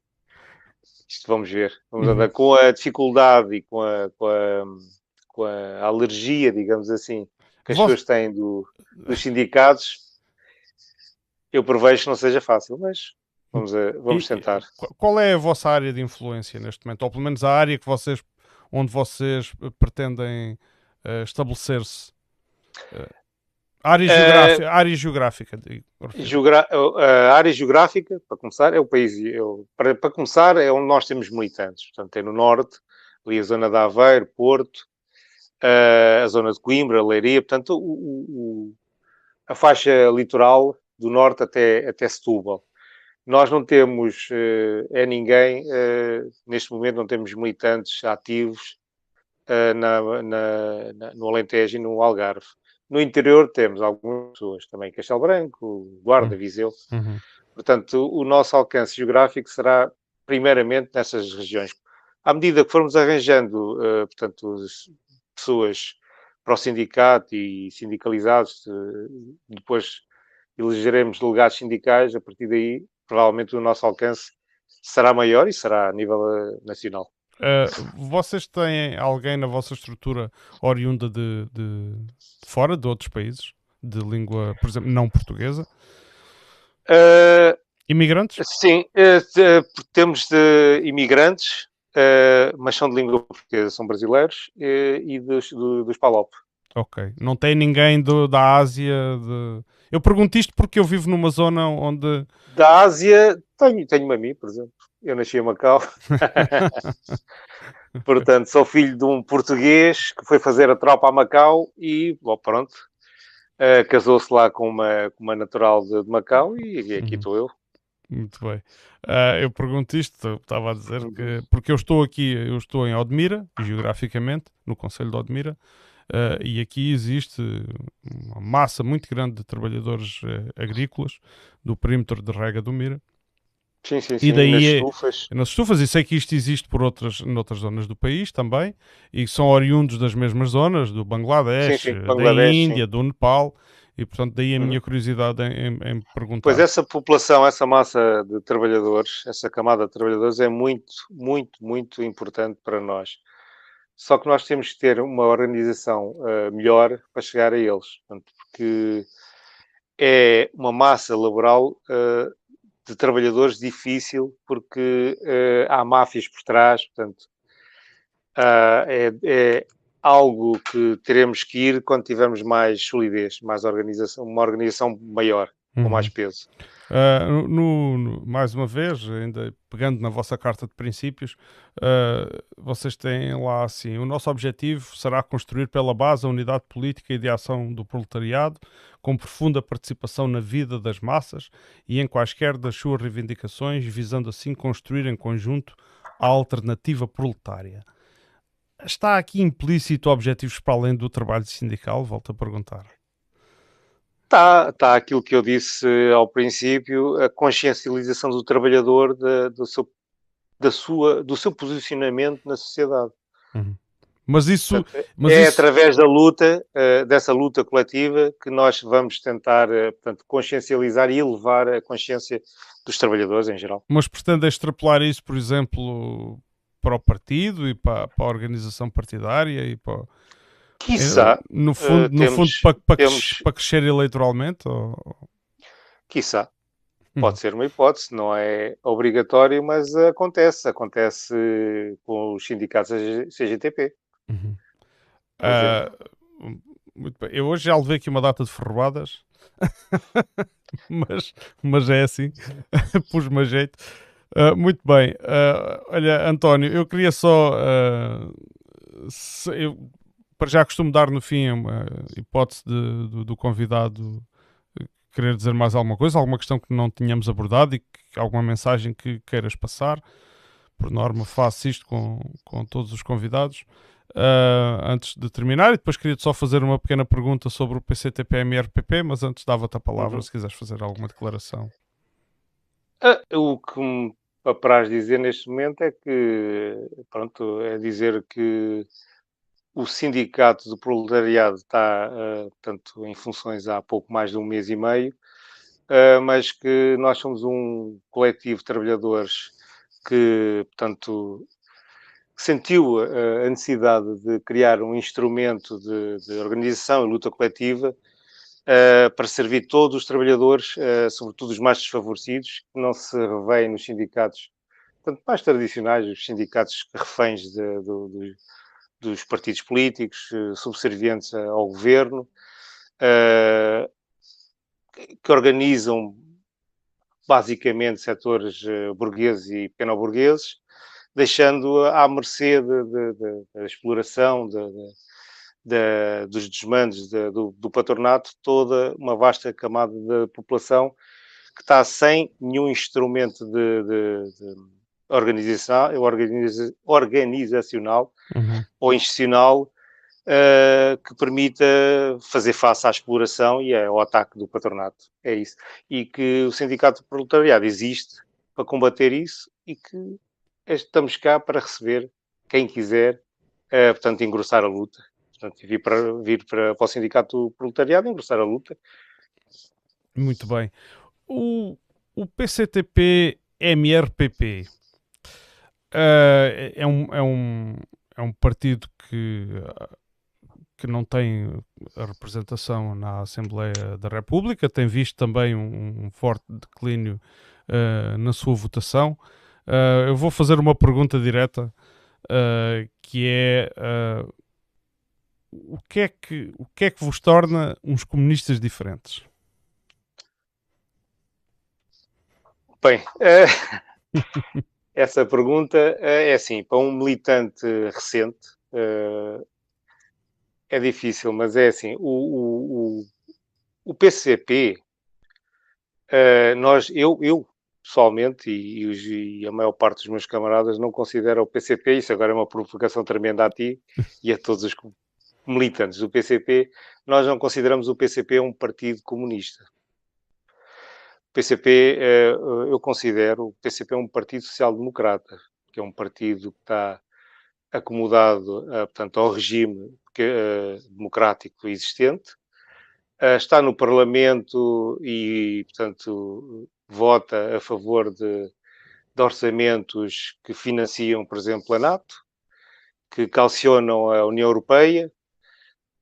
Isto vamos ver. Vamos
Uhum.
andar com a dificuldade e com a alergia, digamos assim, que as
Vós-
pessoas têm dos sindicatos. Eu prevejo que não seja fácil, mas vamos tentar.
Qual é a vossa área de influência neste momento? Ou pelo menos a área onde vocês pretendem estabelecer-se? Eh,
Uh,
área geográfica, refiro.
A área geográfica, para começar, é o país. Para começar, é onde nós temos militantes. Portanto, é no norte, ali a zona de Aveiro, Porto, a zona de Coimbra, Leiria. Portanto, a faixa litoral do norte até Setúbal. Nós não temos ninguém, neste momento, não temos militantes ativos no Alentejo e no Algarve. No interior temos algumas pessoas também, Castelo Branco, Guarda, Viseu.
Uhum.
Portanto, o nosso alcance geográfico será primeiramente nessas regiões. À medida que formos arranjando, portanto, pessoas para o sindicato e sindicalizados, depois elegeremos delegados sindicais, a partir daí, provavelmente o nosso alcance será maior e será a nível nacional.
Vocês têm alguém na vossa estrutura oriunda de fora, de outros países, de língua, por exemplo, não portuguesa?
Uh,
Imigrantes?
sim, temos de imigrantes, mas são de língua portuguesa, são brasileiros e dos PALOP.
Ok. Não tem ninguém da Ásia? Eu pergunto isto porque eu vivo numa zona onde.
Da Ásia, tenho-me a mim, por exemplo. Eu nasci em Macau. Portanto, sou filho de um português que foi fazer a tropa a Macau e, bom, pronto, casou-se lá com uma natural de Macau e aqui
Uhum.
estou eu.
Muito bem. Eu pergunto isto, estava a dizer
Uhum.
que. Porque eu estou aqui, eu estou em Odmira, geograficamente, no Conselho de Odmira, e aqui existe uma massa muito grande de trabalhadores agrícolas do perímetro de rega do Mira.
Sim, sim,
E
sim. E nas
daí
estufas.
nas estufas, e sei que isto existe noutras zonas do país também, e são oriundos das mesmas zonas, do
Sim,
Bangladesh,
sim.
da
Bangladesh, sim.
Índia, do Nepal, e portanto daí a
Uhum.
minha curiosidade em
Pois
perguntar.
essa população, essa massa de trabalhadores, essa camada de trabalhadores é muito, muito, muito importante para nós. Só que nós temos que ter uma organização melhor para chegar a eles. Portanto, porque é uma massa laboral de trabalhadores difícil, porque há máfias por trás. Portanto, é algo que teremos que ir quando tivermos mais solidez, mais organização, uma organização maior, com mais
Uhum.
peso.
Mais uma vez, ainda pegando na vossa carta de princípios, vocês têm lá assim: o nosso objetivo será construir pela base a unidade política e de ação do proletariado, com profunda participação na vida das massas e em quaisquer das suas reivindicações, visando assim construir em conjunto a alternativa proletária. Está aqui implícito objetivos para além do trabalho sindical? Volto a perguntar.
Está aquilo que eu disse ao princípio, a consciencialização do trabalhador do seu posicionamento na sociedade.
Uhum. Mas isso,
Portanto,
mas
é
isso,
através da luta, dessa luta coletiva, que nós vamos tentar, portanto, consciencializar e elevar a consciência dos trabalhadores em geral.
mas pretende extrapolar isso, por exemplo, para o partido e para a organização partidária e para,
Quiçá,
no fundo
temos,
para crescer eleitoralmente?
quiçá,
Uhum.
pode ser uma hipótese, não é obrigatório, mas acontece com os sindicatos CGTP,
Uhum.
por exemplo.
Ah, muito bem. Eu hoje já levei aqui uma data de ferroadas, mas, mas é assim, pus-me a jeito. Muito bem. Olha, António, eu queria só. Eu para já costumo dar no fim uma hipótese do convidado querer dizer mais alguma coisa, alguma questão que não tínhamos abordado e alguma mensagem que queiras passar. Por norma, faço isto com todos os convidados. Antes de terminar, e depois queria só fazer uma pequena pergunta sobre o PCTP-MRPP, mas antes dava-te a palavra
Uhum.
se quiseres fazer alguma declaração.
O que me apraz dizer neste momento é que, pronto, é dizer que o sindicato do proletariado está, portanto, em funções há pouco mais de um mês e meio. mas que nós somos um coletivo de trabalhadores que, portanto, sentiu a necessidade de criar um instrumento de organização e luta coletiva para servir todos os trabalhadores, sobretudo os mais desfavorecidos, que não se revêem nos sindicatos, portanto, mais tradicionais, os sindicatos reféns dos partidos políticos, subservientes ao governo, que organizam basicamente setores burgueses e pequeno-burgueses, deixando à mercê da exploração, dos desmandos do patronato, toda uma vasta camada da população que está sem nenhum instrumento de organizacional ou institucional que permita fazer face à exploração e ao ataque do patronato. É isso. E que o Sindicato do Proletariado existe para combater isso e que estamos cá para receber quem quiser, portanto, engrossar a luta. Portanto, vir para o Sindicato do Proletariado engrossar a luta.
Muito bem. O PCTP-MRPP é um partido que não tem a representação na Assembleia da República, tem visto também um forte declínio na sua votação. Eu vou fazer uma pergunta direta, que é o que é que vos torna uns comunistas diferentes?
Bem, essa pergunta é assim, para um militante recente, é difícil, mas é assim, o PCP, eu pessoalmente, e a maior parte dos meus camaradas não considera o PCP, isso agora é uma provocação tremenda a ti e a todos os militantes do PCP, nós não consideramos o PCP um partido comunista. O PCP, eu considero o PCP um partido social-democrata, que é um partido que está acomodado, portanto, ao regime democrático existente, está no Parlamento e, portanto, vota a favor de orçamentos que financiam, por exemplo, a NATO, que calcionam a União Europeia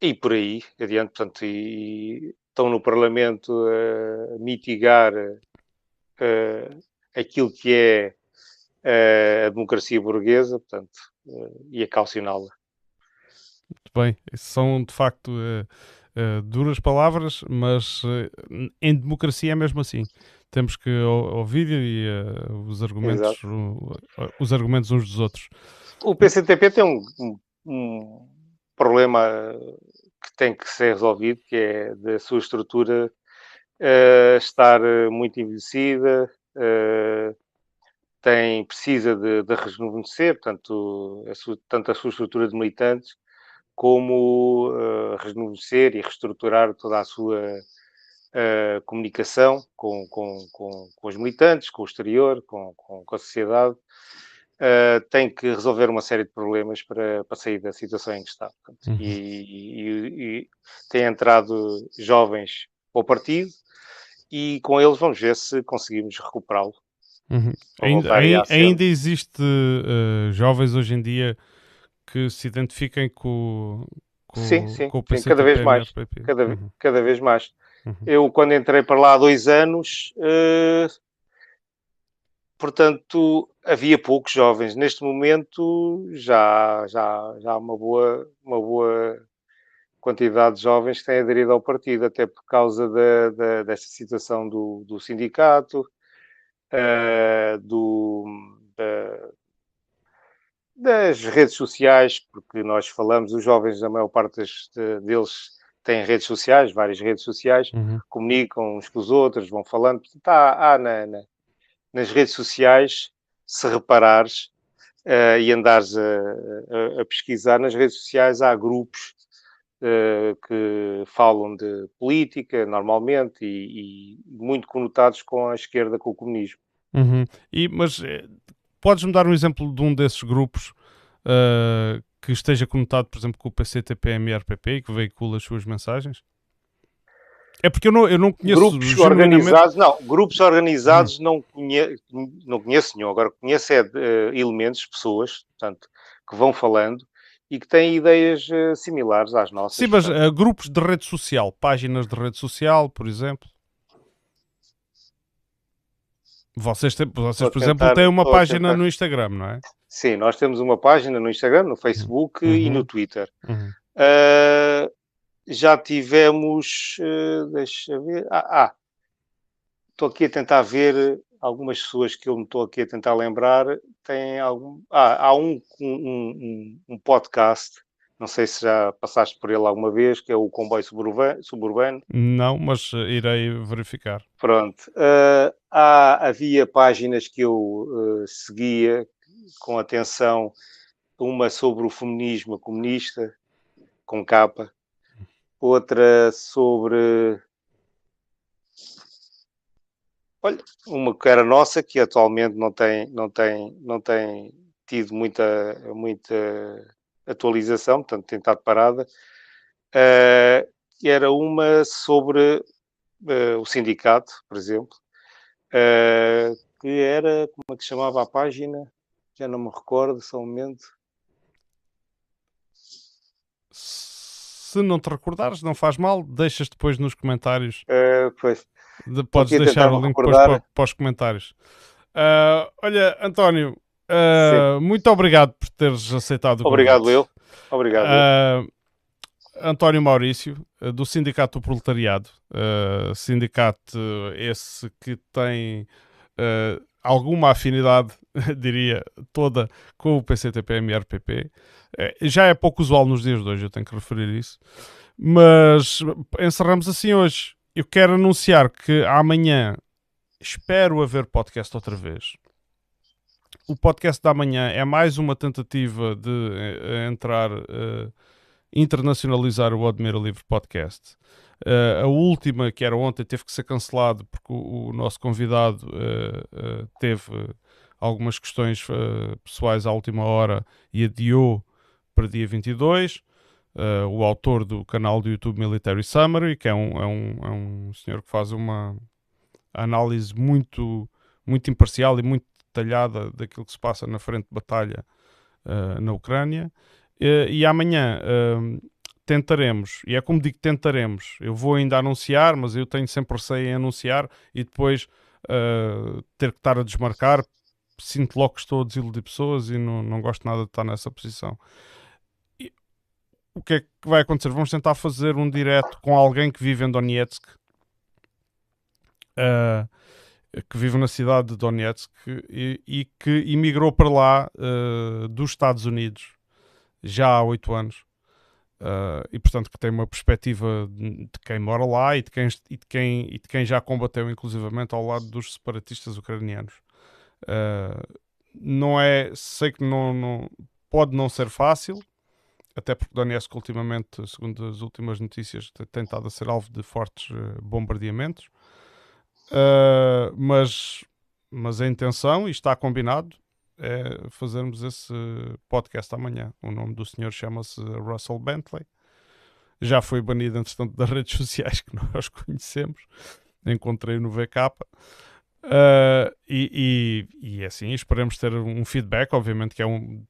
e por aí adiante, portanto, e estão no Parlamento a mitigar aquilo que é a democracia burguesa, portanto, e a calcioná-la.
Muito bem, são de facto duras palavras, mas em democracia é mesmo assim. Temos que ouvir e os argumentos uns dos outros.
O PCTP tem um problema que tem que ser resolvido, que é da sua estrutura estar muito envelhecida, precisa de rejuvenescer, portanto, tanto a sua estrutura de militantes, como rejuvenescer e reestruturar toda a sua comunicação com os militantes, com o exterior, com a sociedade. Tem que resolver uma série de problemas para sair da situação em que está. Portanto, e tem entrado jovens para o partido e com eles vamos ver se conseguimos recuperá-lo.
Ainda existe jovens hoje em dia que se identifiquem com o PCTP,
cada vez mais. Cada vez mais. Eu, quando entrei para lá há 2 anos, portanto, havia poucos jovens. Neste momento, já há uma boa quantidade de jovens que têm aderido ao partido, até por causa desta situação do sindicato, das redes sociais, porque nós falamos, os jovens, a maior parte deles têm redes sociais, várias redes sociais, comunicam uns com os outros, vão falando. Portanto, nas redes sociais, se reparares e andares a pesquisar, nas redes sociais há grupos que falam de política, normalmente, e muito conotados com a esquerda, com o comunismo.
Mas podes-me dar um exemplo de um desses grupos que esteja conotado, por exemplo, com o PCTP-MRPP e que veicula as suas mensagens? É porque eu não conheço
Grupos
genuinamente.
organizados, não, grupos organizados não conheço nenhum. Agora conheço elementos, pessoas, portanto, que vão falando e que têm ideias similares às nossas.
Sim, mas
Portanto,
grupos de rede social, páginas de rede social, por exemplo. Vocês, por exemplo, têm uma
estou a
página
tentar.
no Instagram, não é?
Sim, nós temos uma página no Instagram, no Facebook e no
Uhum,
Twitter.
uhum.
Uh, já tivemos, deixa ver, estou aqui a tentar ver algumas pessoas que eu me estou aqui a tentar lembrar, têm algum, há um podcast, não sei se já passaste por ele alguma vez, que é o Comboio Suburbano.
Não, mas irei verificar.
Pronto. Havia páginas que eu seguia com atenção, uma sobre o feminismo comunista, com capa, outra sobre, olha, uma que era nossa, que atualmente não tem tido muita atualização, portanto tem estado parada. Era uma sobre o sindicato, por exemplo, que era, como é que se chamava a página? Já não me recordo, só um momento.
Se não te recordares, não faz mal, deixas depois nos comentários.
Pois, estou
Podes
aqui a
deixar
tentar
o
me
link depois
recordar.
para os comentários. Olha, António,
Sim,
muito obrigado por teres aceitado o
obrigado
convite.
eu. Obrigado eu.
Ah, António Maurício, do Sindicato do Proletariado, sindicato esse que tem alguma afinidade, diria, toda com o PCTP-MRPP. Já é pouco usual nos dias de hoje, eu tenho que referir isso. Mas encerramos assim hoje. Eu quero anunciar que amanhã espero haver podcast outra vez. O podcast da manhã é mais uma tentativa de entrar... internacionalizar o Admira Livre Podcast. A última, que era ontem, teve que ser cancelado porque o nosso convidado teve algumas questões pessoais à última hora e adiou para dia 22. O autor do canal do YouTube Military Summary, que é um senhor que faz uma análise muito imparcial e muito detalhada daquilo que se passa na frente de batalha na Ucrânia. E amanhã tentaremos, e é como digo, tentaremos. Eu vou ainda anunciar, mas eu tenho sempre receio em anunciar e depois ter que estar a desmarcar. Sinto logo que estou a desiludir pessoas e não gosto nada de estar nessa posição. E o que é que vai acontecer? Vamos tentar fazer um direto com alguém que vive em Donetsk, que vive na cidade de Donetsk e que emigrou para lá dos Estados Unidos já há 8 anos. E portanto que tem uma perspectiva de quem mora lá e de quem já combateu inclusivamente ao lado dos separatistas ucranianos. Não é, sei que pode não ser fácil, até porque Donetsk ultimamente, segundo as últimas notícias, tem estado a ser alvo de fortes bombardeamentos. Mas a intenção, e está combinado, é fazermos esse podcast amanhã. O nome do senhor chama-se Russell Bentley. Já foi banido, entretanto, das redes sociais que nós conhecemos. Encontrei-o no VK. E assim, esperemos ter um feedback. Obviamente que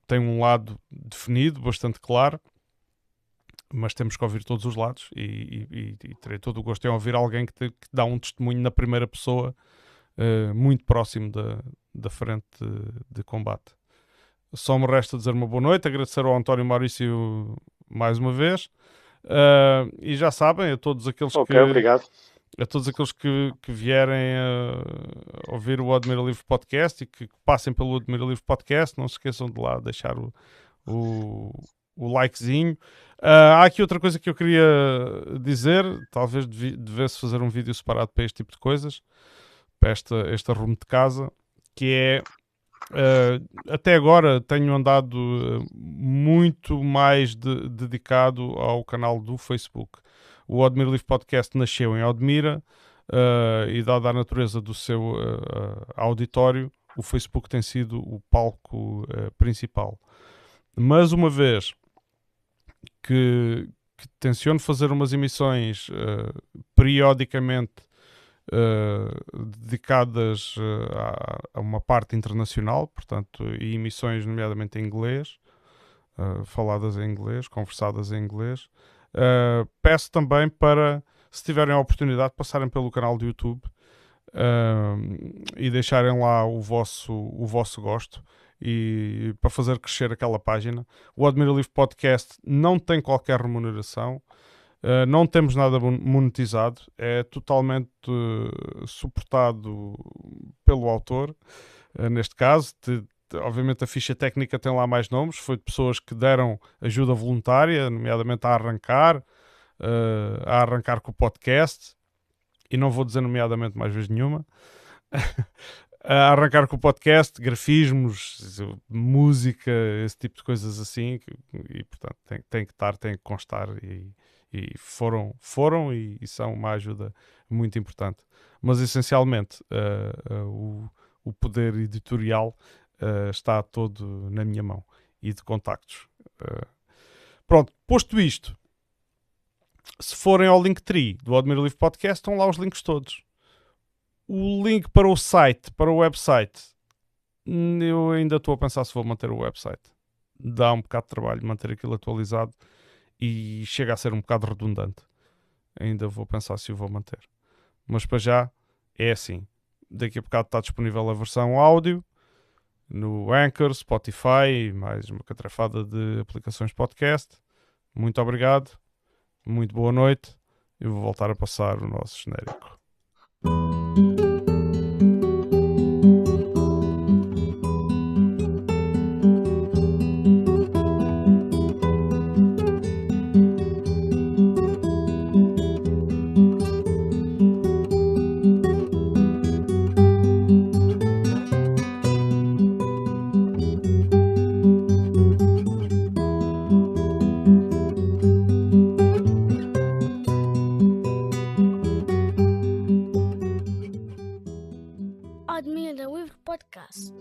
tem um lado definido, bastante claro. Mas temos que ouvir todos os lados. E terei todo o gosto em ouvir alguém que dá um testemunho na primeira pessoa, muito próximo da frente de combate. Só me resta dizer uma boa noite, agradecer ao António Maurício mais uma vez, e já sabem, a todos aqueles
Obrigado.
que vierem a ouvir o Admira Livre Podcast e que passem pelo Admira Livre Podcast, não se esqueçam de lá deixar o likezinho. Há aqui outra coisa que eu queria dizer, talvez devesse fazer um vídeo separado para este tipo de coisas, para este arrumo de casa, que é até agora tenho andado muito mais dedicado ao canal do Facebook. O Admira Livre Podcast nasceu em Odmira e dada a natureza do seu auditório, o Facebook tem sido o palco principal. Mas uma vez que que tenciono fazer umas emissões periodicamente dedicadas a uma parte internacional, portanto, e emissões nomeadamente em inglês, faladas em inglês, conversadas em inglês. Peço também para, se tiverem a oportunidade, passarem pelo canal do YouTube e deixarem lá o vosso gosto e para fazer crescer aquela página. O Admira Livre Podcast não tem qualquer remuneração, não temos nada monetizado, é totalmente suportado pelo autor, neste caso. Obviamente a ficha técnica tem lá mais nomes, foi de pessoas que deram ajuda voluntária, nomeadamente a arrancar com o podcast, e não vou dizer nomeadamente mais vez nenhuma, a arrancar com o podcast, grafismos, música, esse tipo de coisas assim, e portanto tem que constar, e foram e são uma ajuda muito importante. Mas essencialmente o poder editorial está todo na minha mão e de contactos. Pronto, posto isto, se forem ao Linktree do Admira Livre Podcast, estão lá os links todos. O link para o site, para o website, eu ainda estou a pensar se vou manter o website. Dá um bocado de trabalho manter aquilo atualizado e chega a ser um bocado redundante. Ainda vou pensar se o vou manter. Mas para já é assim. Daqui a bocado está disponível a versão áudio no Anchor, Spotify, mais uma catrafada de aplicações podcast. Muito obrigado, muito boa noite. Eu vou voltar a passar o nosso genérico.
Admira Livre Podcast.